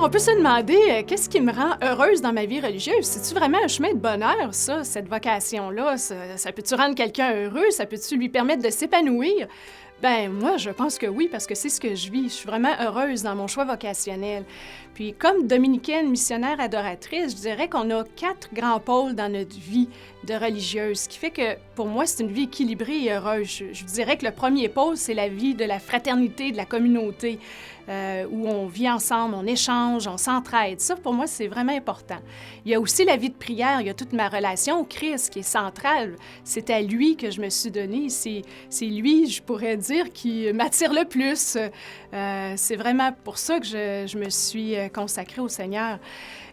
On peut se demander qu'est-ce qui me rend heureuse dans ma vie religieuse? C'est-tu vraiment un chemin de bonheur, ça, cette vocation-là? Ça peut-tu rendre quelqu'un heureux? Ça peut-tu lui permettre de s'épanouir? Ben moi, je pense que oui, parce que c'est ce que je vis. Je suis vraiment heureuse dans mon choix vocationnel. Puis comme dominicaine, missionnaire, adoratrice, je dirais qu'on a 4 grands pôles dans notre vie de religieuse, ce qui fait que pour moi, c'est une vie équilibrée et heureuse. Je dirais que le premier pôle, c'est la vie de la fraternité, de la communauté, où on vit ensemble, on échange, on s'entraide. Ça, pour moi, c'est vraiment important. Il y a aussi la vie de prière, il y a toute ma relation au Christ qui est centrale. C'est à lui que je me suis donnée. C'est lui, je pourrais dire, qui m'attire le plus. C'est vraiment pour ça que je me suis consacrée au Seigneur.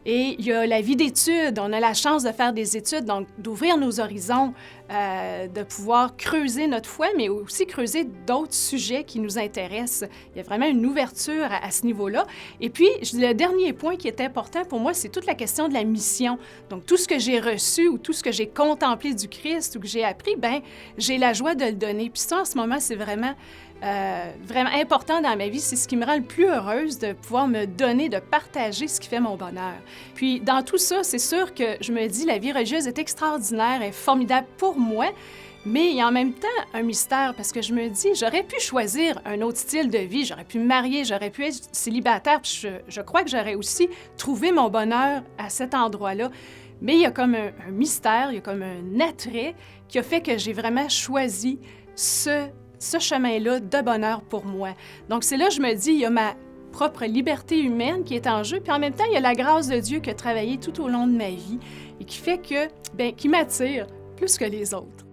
Et il y a la vie d'études. On a la chance de faire des études, donc d'ouvrir nos horizons, de pouvoir creuser notre foi, mais aussi creuser d'autres sujets qui nous intéressent. Il y a vraiment une ouverture à ce niveau-là. Et puis, le dernier point qui est important pour moi, c'est toute la question de la mission. Donc, tout ce que j'ai reçu ou tout ce que j'ai contemplé du Christ ou que j'ai appris, bien, j'ai la joie de le donner. Puis ça, en ce moment, c'est vraiment important dans ma vie. C'est ce qui me rend le plus heureuse de pouvoir me donner, de partager ce qui fait mon bonheur. Puis dans tout ça, c'est sûr que je me dis la vie religieuse est extraordinaire, est formidable pour moi, mais il y a en même temps un mystère parce que je me dis, j'aurais pu choisir un autre style de vie, j'aurais pu me marier, j'aurais pu être célibataire, puis je crois que j'aurais aussi trouvé mon bonheur à cet endroit-là. Mais il y a comme un mystère, il y a comme un attrait qui a fait que j'ai vraiment choisi ce chemin-là de bonheur pour moi. Donc, c'est là que je me dis, il y a ma propre liberté humaine qui est en jeu, puis en même temps, il y a la grâce de Dieu qui a travaillé tout au long de ma vie et qui fait que, qui m'attire plus que les autres.